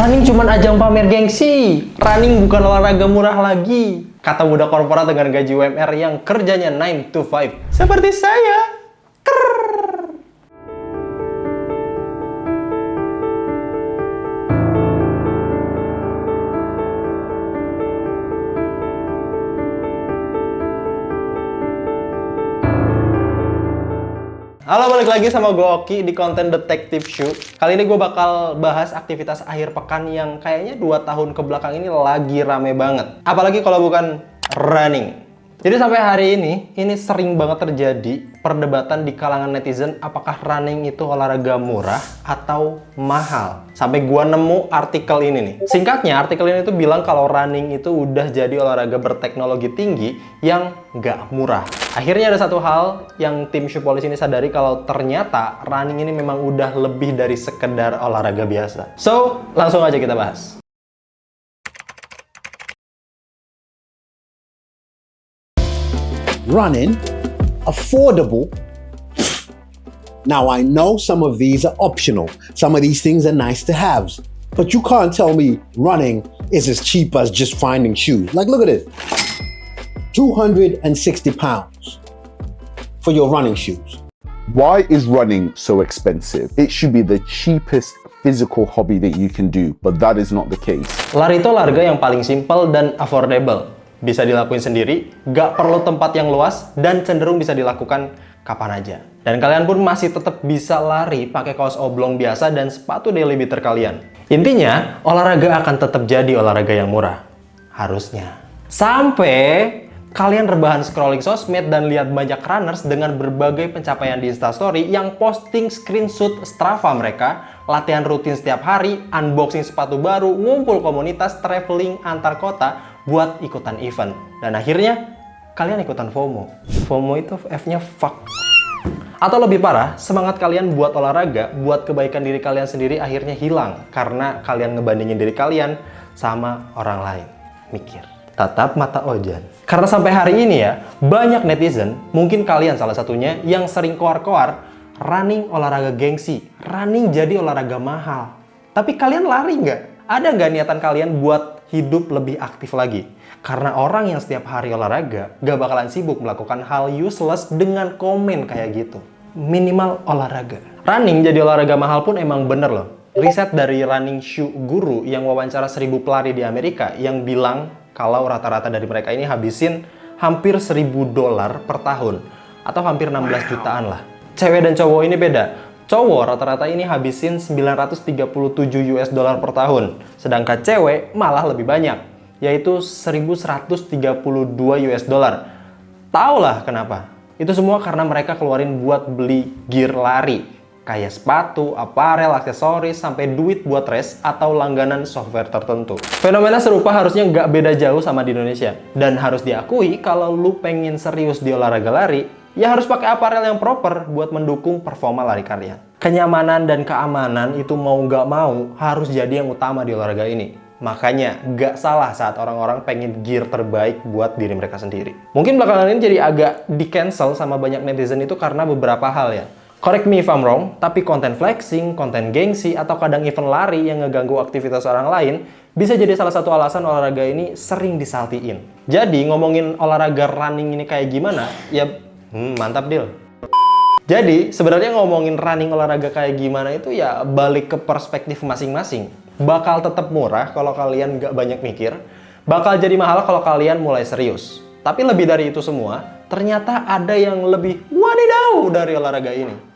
Running cuman ajang pamer gengsi. Running bukan olahraga murah lagi. Kata budak korporat dengan gaji UMR yang kerjanya 9 to 5. Seperti saya. Halo, balik lagi sama gue Oki di konten Detective Shoe. Kali ini gue bakal bahas aktivitas akhir pekan yang kayaknya 2 tahun kebelakang ini lagi rame banget. Apalagi kalau bukan running. Jadi sampai hari ini sering banget terjadi perdebatan di kalangan netizen apakah running itu olahraga murah atau mahal. Sampai gua nemu artikel ini nih. Singkatnya, artikel ini tuh bilang kalau running itu udah jadi olahraga berteknologi tinggi yang nggak murah. Akhirnya ada satu hal yang tim Shoepolice ini sadari kalau ternyata running ini memang udah lebih dari sekedar olahraga biasa. So, langsung aja kita bahas. Running, affordable. Now I know some of these are optional. Some of these things are nice to haves. But you can't tell me running is as cheap as just finding shoes. Like, look at it. 260 pounds for your running shoes. Why is running so expensive? It should be the cheapest physical hobby that you can do, but that is not the case. Lari itu olahraga yang paling simple dan affordable. Bisa dilakuin sendiri, gak perlu tempat yang luas, dan cenderung bisa dilakukan kapan aja. Dan kalian pun masih tetap bisa lari pakai kaos oblong biasa dan sepatu daily beater kalian. Intinya, olahraga akan tetap jadi olahraga yang murah. Harusnya. Sampai kalian rebahan scrolling sosmed dan lihat banyak runners dengan berbagai pencapaian di Instastory yang posting screenshot Strava mereka, latihan rutin setiap hari, unboxing sepatu baru, ngumpul komunitas, traveling antar kota, buat ikutan event. Dan akhirnya, kalian ikutan FOMO. FOMO itu F-nya fuck. Atau lebih parah, semangat kalian buat olahraga, buat kebaikan diri kalian sendiri akhirnya hilang. Karena kalian ngebandingin diri kalian sama orang lain. Mikir. Tatap mata Ojan. Karena sampai hari ini ya, banyak netizen, mungkin kalian salah satunya, yang sering koar-koar, running olahraga gengsi. Running jadi olahraga mahal. Tapi kalian lari nggak? Ada nggak niatan kalian buat hidup lebih aktif lagi? Karena orang yang setiap hari olahraga gak bakalan sibuk melakukan hal useless dengan komen kayak gitu. Minimal olahraga. Running jadi olahraga mahal pun emang bener loh. Riset dari Running Shoe Guru yang wawancara 1000 pelari di Amerika yang bilang kalau rata-rata dari mereka ini habisin hampir $1.000 per tahun. Atau hampir 16 jutaan lah. Cewek dan cowok ini beda. Cowok rata-rata ini habisin $937 per tahun. Sedangkan cewek malah lebih banyak, yaitu $1.132. Taulah kenapa? Itu semua karena mereka keluarin buat beli gear lari. Kayak sepatu, aparel, aksesoris, sampai duit buat race atau langganan software tertentu. Fenomena serupa harusnya nggak beda jauh sama di Indonesia. Dan harus diakui kalau lu pengen serius di olahraga lari, ya harus pakai aparel yang proper buat mendukung performa lari kalian. Kenyamanan dan keamanan itu mau nggak mau harus jadi yang utama di olahraga ini. Makanya nggak salah saat orang-orang pengen gear terbaik buat diri mereka sendiri. Mungkin belakangan ini jadi agak di-cancel sama banyak netizen itu karena beberapa hal ya. Correct me if I'm wrong, tapi konten flexing, konten gengsi, atau kadang event lari yang ngeganggu aktivitas orang lain bisa jadi salah satu alasan olahraga ini sering disaltiin. Jadi ngomongin olahraga running ini kayak gimana, ya mantap deal. Jadi sebenarnya ngomongin running olahraga kayak gimana itu ya balik ke perspektif masing-masing. Bakal tetap murah kalau kalian nggak banyak mikir, bakal jadi mahal kalau kalian mulai serius. Tapi lebih dari itu semua, ternyata ada yang lebih wadidaw dari olahraga ini.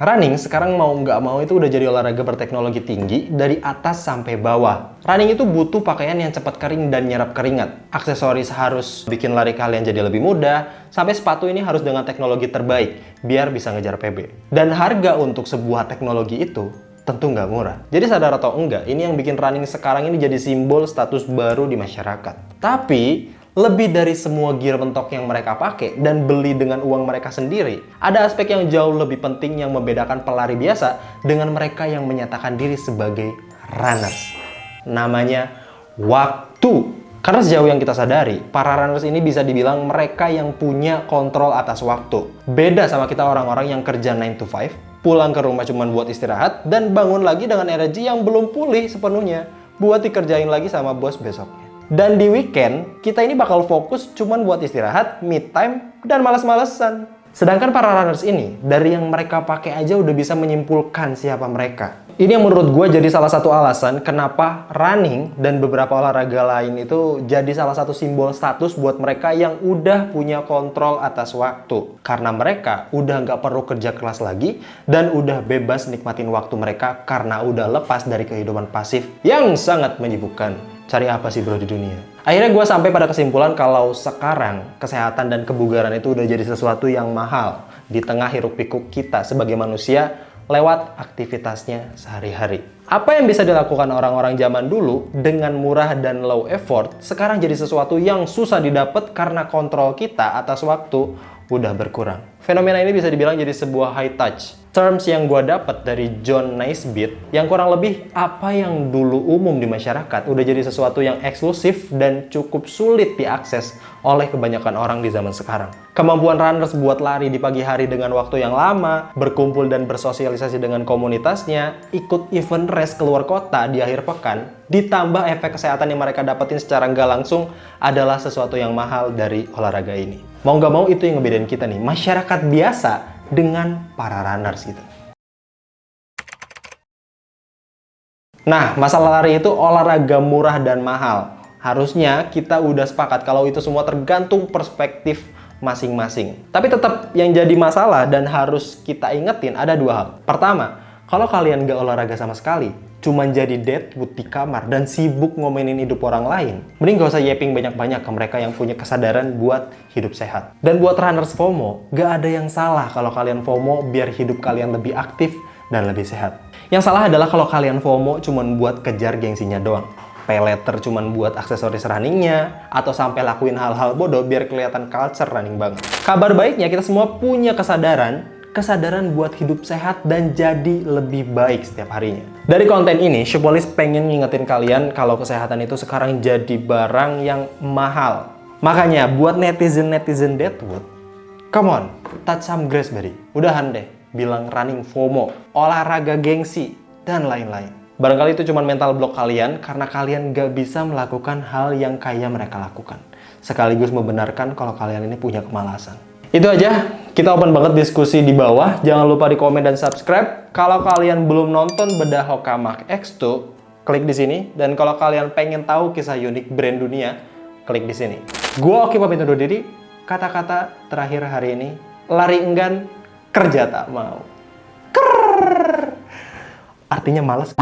Running sekarang mau nggak mau itu udah jadi olahraga berteknologi tinggi dari atas sampai bawah. Running itu butuh pakaian yang cepat kering dan nyerap keringat. Aksesoris harus bikin lari kalian jadi lebih mudah. Sampai sepatu ini harus dengan teknologi terbaik biar bisa ngejar PB. Dan harga untuk sebuah teknologi itu tentu nggak murah. Jadi sadar atau enggak, ini yang bikin running sekarang ini jadi simbol status baru di masyarakat. Tapi lebih dari semua gear mentok yang mereka pakai dan beli dengan uang mereka sendiri, ada aspek yang jauh lebih penting yang membedakan pelari biasa dengan mereka yang menyatakan diri sebagai runners. Namanya waktu. Karena sejauh yang kita sadari, para runners ini bisa dibilang mereka yang punya kontrol atas waktu. Beda sama kita orang-orang yang kerja 9 to 5, pulang ke rumah cuman buat istirahat, dan bangun lagi dengan energi yang belum pulih sepenuhnya buat dikerjain lagi sama bos besoknya. Dan di weekend, kita ini bakal fokus cuman buat istirahat, me time, dan malas-malesan. Sedangkan para runners ini, dari yang mereka pakai aja udah bisa menyimpulkan siapa mereka. Ini yang menurut gue jadi salah satu alasan kenapa running dan beberapa olahraga lain itu jadi salah satu simbol status buat mereka yang udah punya kontrol atas waktu. Karena mereka udah nggak perlu kerja keras lagi dan udah bebas nikmatin waktu mereka karena udah lepas dari kehidupan pasif yang sangat menyibukkan. Cari apa sih bro di dunia? Akhirnya gue sampai pada kesimpulan kalau sekarang kesehatan dan kebugaran itu udah jadi sesuatu yang mahal di tengah hiruk pikuk kita sebagai manusia lewat aktivitasnya sehari-hari. Apa yang bisa dilakukan orang-orang zaman dulu dengan murah dan low effort sekarang jadi sesuatu yang susah didapat karena kontrol kita atas waktu udah berkurang. Fenomena ini bisa dibilang jadi sebuah high touch. Terms yang gue dapat dari John Naisbitt yang kurang lebih apa yang dulu umum di masyarakat udah jadi sesuatu yang eksklusif dan cukup sulit diakses oleh kebanyakan orang di zaman sekarang. Kemampuan runners buat lari di pagi hari dengan waktu yang lama, berkumpul dan bersosialisasi dengan komunitasnya, ikut event race keluar kota di akhir pekan, ditambah efek kesehatan yang mereka dapetin secara nggak langsung adalah sesuatu yang mahal dari olahraga ini. Mau nggak mau itu yang ngebedain kita nih, masyarakat biasa dengan para runners gitu. Nah, masalah lari itu olahraga murah dan mahal. Harusnya kita udah sepakat kalau itu semua tergantung perspektif masing-masing. Tapi tetap yang jadi masalah dan harus kita ingetin ada dua hal. Pertama, kalau kalian gak olahraga sama sekali, cuman jadi deadwood di kamar dan sibuk ngomenin hidup orang lain, mending gak usah yapping banyak-banyak ke mereka yang punya kesadaran buat hidup sehat. Dan buat runners FOMO, gak ada yang salah kalau kalian FOMO biar hidup kalian lebih aktif dan lebih sehat. Yang salah adalah kalau kalian FOMO cuman buat kejar gengsinya doang. Pay letter cuman buat aksesoris runningnya, atau sampai lakuin hal-hal bodoh biar kelihatan culture running banget. Kabar baiknya kita semua punya kesadaran buat hidup sehat dan jadi lebih baik setiap harinya. Dari konten ini, Shoebolis pengen ngingetin kalian kalau kesehatan itu sekarang jadi barang yang mahal. Makanya buat netizen deadwood, come on, touch some grass buddy. Udahan deh bilang running FOMO, olahraga gengsi, dan lain-lain. Barangkali itu cuma mental block kalian karena kalian gak bisa melakukan hal yang kayak mereka lakukan. Sekaligus membenarkan kalau kalian ini punya kemalasan. Itu aja, kita open banget diskusi di bawah. Jangan lupa di komen dan subscribe. Kalau kalian belum nonton bedah Hoka Mach X2, klik di sini. Dan kalau kalian pengen tahu kisah unik brand dunia, klik di sini. Gua Oki pamit undur diri. Kata-kata terakhir hari ini, lari enggan, kerja tak mau. Artinya malas.